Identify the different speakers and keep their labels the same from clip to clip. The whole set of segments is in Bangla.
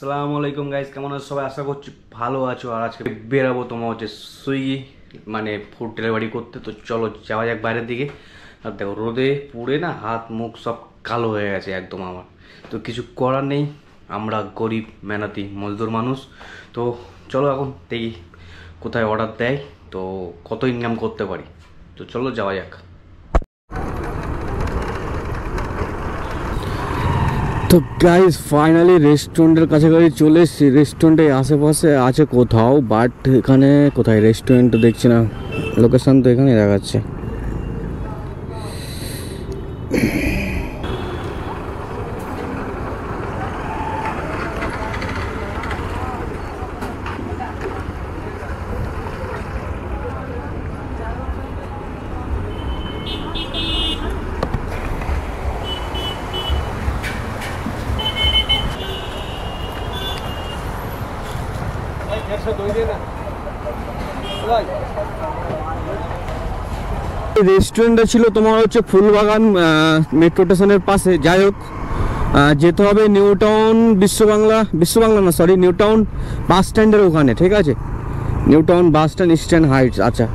Speaker 1: আসসালামু আলাইকুম গাইস, কেমন আছো সবাই? আশা করছি ভালো আছো। আর আজকে বেরাবো তোমার হচ্ছে সুইগি মানে ফুড ডেলিভারি করতে। তো চলো যাওয়া যাক বাইরের দিকে। আর দেখো রোদে পুড়ে না হাত মুখ সব কালো হয়ে গেছে একদম আমার। তো কিছু করার নেই, আমরা গরিব মেহনতি মজদুর মানুষ। তো চলো এখন দেখি কোথায় অর্ডার দেয়, তো কত ইনকাম করতে পারি। তো চলো যাওয়া যাক। তো গাইস ফাইনালি রেস্টুরেন্টের কাছাকাছি চলে এসেছি। রেস্টুরেন্টের আশেপাশে আছে কোথাও, বাট এখানে কোথায় রেস্টুরেন্ট দেখছি না। লোকেশন তো এখানে দেখাচ্ছে। রেস্টুরেন্টটা ছিল তোমার হচ্ছে ফুলবাগান মেট্রো স্টেশনের পাশে। যাই হোক যেতে হবে নিউ টাউন বিশ্ববাংলা না সরি, নিউ টাউন বাস স্ট্যান্ডের ওখানে। ঠিক আছে, new town bus stand, eastern Heights. আচ্ছা,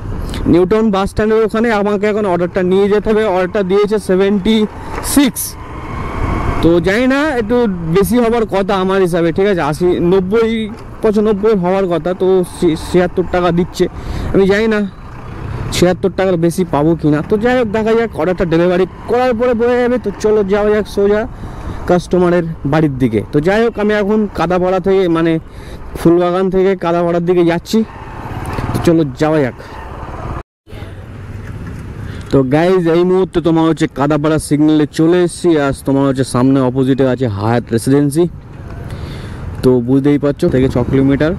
Speaker 1: নিউ টাউন বাস স্ট্যান্ডের ওখানে আমাকে এখন অর্ডারটা নিয়ে যেতে হবে। অর্ডারটা দিয়েছে 76। তো জানি না, একটু বেশি হবার কথা আমার হিসাবে। ঠিক আছে, 80 90 95 হওয়ার কথা, তো 76 টাকা দিচ্ছে। আমি জানি না 76 টাকার বেশি পাবো কি না। তো যাই হোক দেখা যাক, অর্ডারটা ডেলিভারি করার পরে বোঝা যাবে। তো চলো যাওয়া যাক সোজা কাস্টমারের বাড়ির দিকে। তো যাই হোক আমি এখন কাদাপাড়া থেকে মানে ফুলবাগান থেকে কাদাপাড়ার দিকে যাচ্ছি। তো চলো যাওয়া যাক। তো গাইজ এই মুহূর্তে তোমার হচ্ছে কাদাপাড়া সিগন্যালে চলে এসেছি। আর তোমার হচ্ছে সামনে অপোজিটে আছে হায়াত রেসিডেন্সি। তো বুঝতেই পারছো, থেকে 6 কিলোমিটার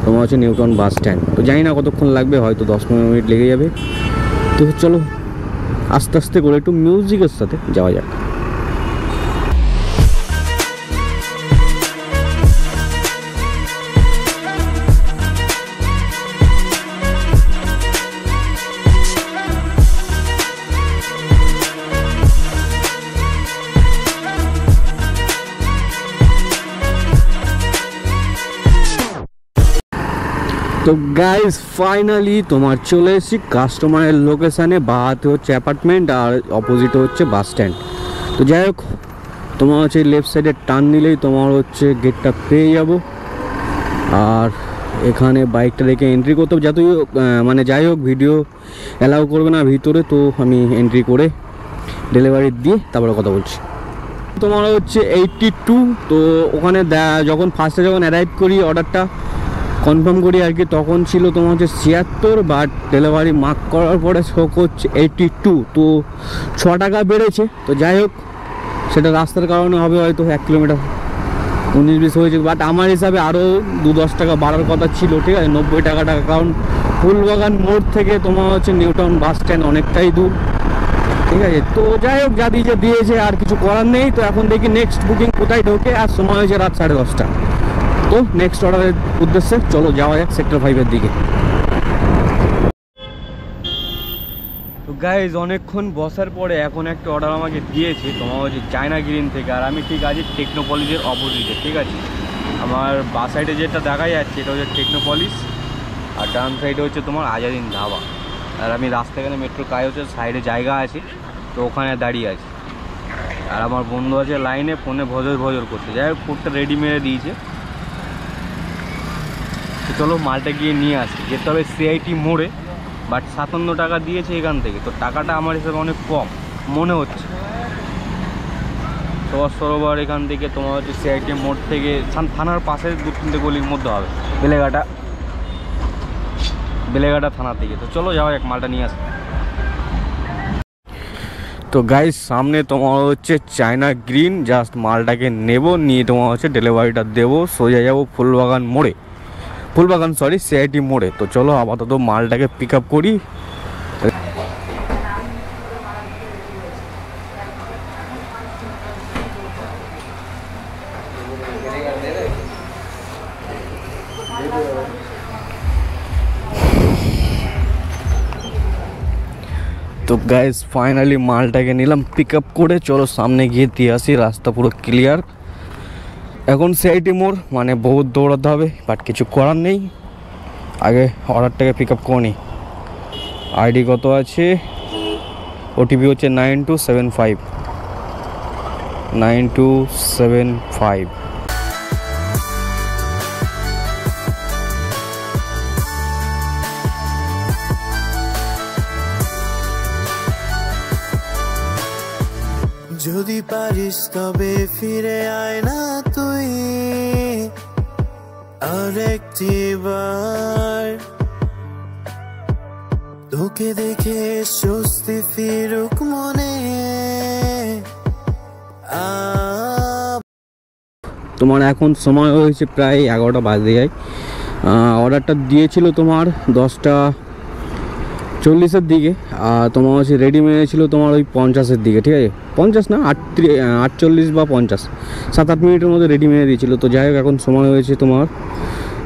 Speaker 1: তোমার হচ্ছে নিউ টাউন বাস স্ট্যান্ড। তো জানি না কতক্ষণ লাগবে, হয়তো 10-15 মিনিট লেগে যাবে। তো চলো আস্তে আস্তে করে একটু মিউজিকের সাথে যাওয়া যাক। তো গাইজ ফাইনালি তোমার চলে এসেছি কাস্টমারের লোকেশানে। বাহাতে হচ্ছে অ্যাপার্টমেন্ট আর অপোজিটে হচ্ছে বাস স্ট্যান্ড। তো যাই হোক তোমার হচ্ছে লেফট সাইডে টার্ন নিলেই তোমার হচ্ছে গেটটা পেয়ে যাব। আর এখানে বাইকটা রেখে এন্ট্রি করতে হবে। যতই মানে যাই হোক ভিডিও অ্যালাউ করবে না ভিতরে, তো আমি এন্ট্রি করে ডেলিভারি দিয়ে তারপরে কথা বলছি। তোমার হচ্ছে 82। তো ওখানে যখন ফার্স্টে অ্যারাইভ করি অর্ডারটা কনফার্ম করি আর কি, তখন ছিল তোমার হচ্ছে 76, বাট ডেলিভারি মার্ক করার পরে শোক হচ্ছে 82। তো 6 টাকা বেড়েছে। তো যাই হোক সেটা রাস্তার কারণে হবে, হয়তো 1 কিলোমিটার 19-20 হয়েছে। বাট আমার হিসাবে আরও 2-10 টাকা বাড়ার কথা ছিল। ঠিক আছে, 90 টাকা। কারণ ফুলবাগান মোড় থেকে তোমার হচ্ছে নিউ টাউন বাস স্ট্যান্ড অনেকটাই দূর। ঠিক আছে, তো যাই হোক যা দিয়েছে আর কিছু করার নেই। তো এখন দেখি নেক্সট বুকিং কোথায় ঢোকে। আর সময় হয়েছে রাত 10:30। তো নেক্সট অর্ডারের উদ্দেশ্যে চলো যাওয়া যাক সেক্টর 5-এর দিকে। তো গাইজ অনেকক্ষণ বসার পরে এখন একটা অর্ডার আমাকে দিয়েছে তোমার হচ্ছে চায়না গ্রিন থেকে। আর আমি ঠিক আছি টেকনোপলিসের অপোজিটে। ঠিক আছে, আমার বাঁ সাইডে যেটা দেখা যাচ্ছে এটা হচ্ছে টেকনোপলিস, আর ডান সাইডে হচ্ছে তোমার আজাদিন ধাবা। আর আমি রাস্তাখানে মেট্রো কাজ হচ্ছে সাইডে জায়গা আছে, তো ওখানে দাঁড়িয়ে আছি। আর আমার বন্ধু আছে লাইনে ফোনে ভজর করতে। যাই হোক ফুডটা রেডি মেরে দিয়েছে। চলো মালটা গিয়ে নিয়ে আসি। যেতে হবে সিআইটি মোড়ে, বাট 57 টাকা দিয়েছে এখান থেকে। তো টাকাটা আমার হিসেবে অনেক কম মনে হচ্ছে। সবার সরোবর এখান থেকে তোমার হচ্ছে সিআইটি মোড় থেকে থানার পাশে 2-3টে গলির মধ্যে হবে, বেলেঘাটা থানা থেকে। তো চলো যাওয়া এক মালটা নিয়ে আসি। তো গাইস সামনে তোমার হচ্ছে চায়না গ্রিন, জাস্ট মালটাকে নেব, নিয়ে তোমার হচ্ছে ডেলিভারিটা দেবো। সোজা যাবো ফুলবাগান সিআইটি মোড়ে। তো চলো আপাতত মালটাকে পিক আপ করি। तो गाइस फाइनली मालटाके निलाम पिक अप करे। चलो सामने गিয়ে দিয়ে আসি, রাস্তা পুরো ক্লিয়ার। এখন সিআইটি মোড়, মানে বহুত দৌড়াতে হবে, বাট কিছু করার নেই। আগে অর্ডারটাকে পিক আপ করে নিই। আইডি কত আছে, ওটিপি হচ্ছে 9275 9275।
Speaker 2: যদি পারিস তবে ফিরে আয় না তুই আরেকটি বার, তোকে দেখে স্বস্তি ফিরুক মনে।
Speaker 1: তোমার এখন সময় হয়েছে প্রায় 11টা বাজে যায়। অর্ডারটা দিয়েছিল তোমার 10:40-এর দিকে, আর তোমার হচ্ছে রেডি মেরেছিল তোমার ওই 50-এর দিকে, ঠিক আছে? 50 না, 48 বা 50, 7-8 মিনিটের মধ্যে রেডি মেরে দিয়েছিল। তো যাই হোক, এখন সময় হয়েছে তোমার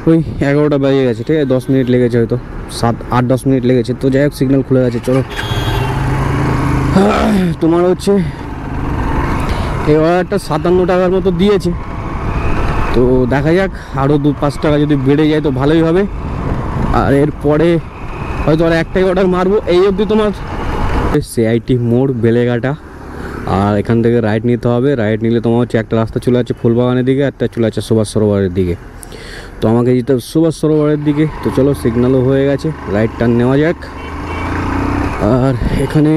Speaker 1: ওই 11টা বেজে গেছে, ঠিক আছে? 10 মিনিট লেগেছে, হয়তো 7-8-10 মিনিট লেগেছে। তো যাই হোক, সিগন্যাল খুলে গেছে। চলো, তোমার হচ্ছে এই অর্ডারটা 57 টাকার মতো দিয়েছে। তো দেখা যাক, আরও 2-5 টাকা যদি বেড়ে যায় তো ভালোই হবে। আর এরপরে হয়তো আর একটাই অর্ডার মারবো। এই অবধি তোমার সিআইটি মোড় বেলেঘাটা, আর এখান থেকে রাইট নিতে হবে। রাইট নিলে তোমার হচ্ছে একটা রাস্তা চলে আছে ফুলবাগানের দিকে, একটা চলে আছে সুভাষ সরোবরের দিকে। তো আমাকে যেতে হবে সুভাষ সরোবরের দিকে। তো চলো, সিগন্যালও হয়ে গেছে, রাইট টার্ন নেওয়া যাক। আর এখানে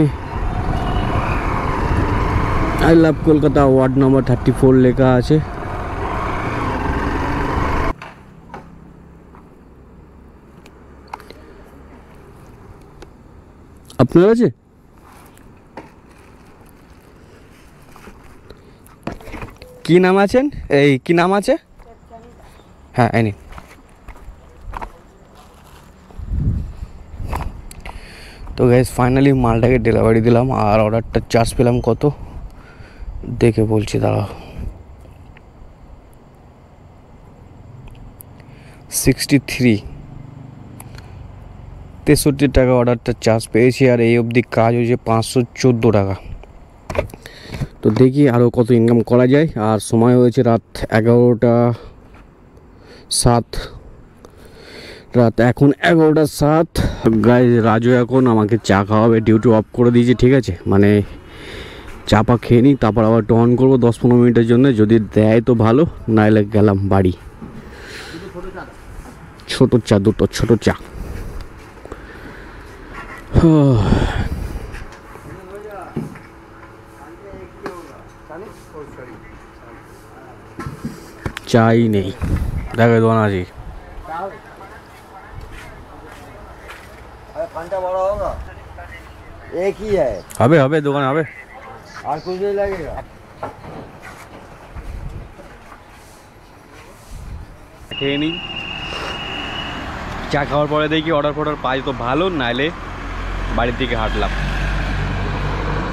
Speaker 1: I love Kolkata ward number 34 লেখা আছে। আপনার আছে? কি নাম আছেন? এই কি নাম আছে? হ্যাঁ, এনি। তো গাইস, ফাইনালি মালটাকে ডেলিভারি দিলাম। আর অর্ডারটা চার্জ পেলাম কত দেখে বলছি, দাঁড়াও। 63 টাকা অর্ডারটা চার্জ পেয়েছি। আর এই অবধি কাজ হয়েছে 514 টাকা। তো দেখি আরও কত ইনকাম করা যায়। আর সময় হয়েছে রাত 11:07, রাত এখন 11:07। গাইস, রাজু এখন আমাকে চা খাওয়াবে, ডিউটি অফ করে দিয়েছে, ঠিক আছে? মানে চা পা খেয়ে নিই, তারপর আবার অন করবো 10-15 মিনিটের জন্য। যদি দেয় তো ভালো, নাইলে গেলাম বাড়ি। ছোট চা, দুটো ছোট চা। চাই নেই, দেখে দোকান আছি।
Speaker 3: एक ही है,
Speaker 1: হবে হবে, দোকান হবে।
Speaker 3: और कुछ नहीं लगेगा।
Speaker 1: খেয়ে নিই, চা খাওয়ার পরে দেখি অর্ডার ফর্ডার পাই তো ভালো, নাইলে বাড়ির দিকে হাঁটলাম।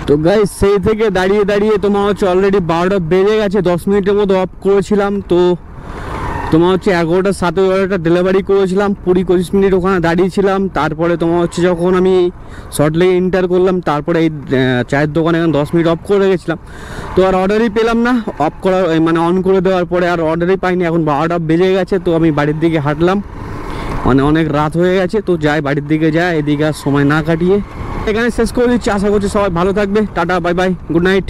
Speaker 1: তো গাইস, সেই থেকে দাঁড়িয়ে দাঁড়িয়ে তোমার হচ্ছে অলরেডি 12টা বেজে গেছে। 10 মিনিটের মতো অফ করেছিলাম। তো তোমার হচ্ছে 11:07 অর্ডারটা ডেলিভারি করেছিলাম। 20-25 মিনিট ওখানে দাঁড়িয়েছিলাম। তারপরে তোমার হচ্ছে যখন আমি শর্টলেগে এন্টার করলাম, তারপরে এই চায়ের দোকানে এখন 10 মিনিট অফ করে রেখেছিলাম। তো আর অর্ডারই পেলাম না। অফ করার মানে অন করে দেওয়ার পরে আর অর্ডারই পাইনি। এখন 12টা বেজে গেছে। তো আমি বাড়ির দিকে হাঁটলাম, মানে অনেক রাত হয়ে গেছে। তো যাই, বাড়ির দিকে যাই, এদিকে আর সময় না কাটিয়ে এখানে শেষ করে দিচ্ছি। আশা করছি সবাই ভালো থাকবে। Tata, bye bye, good night.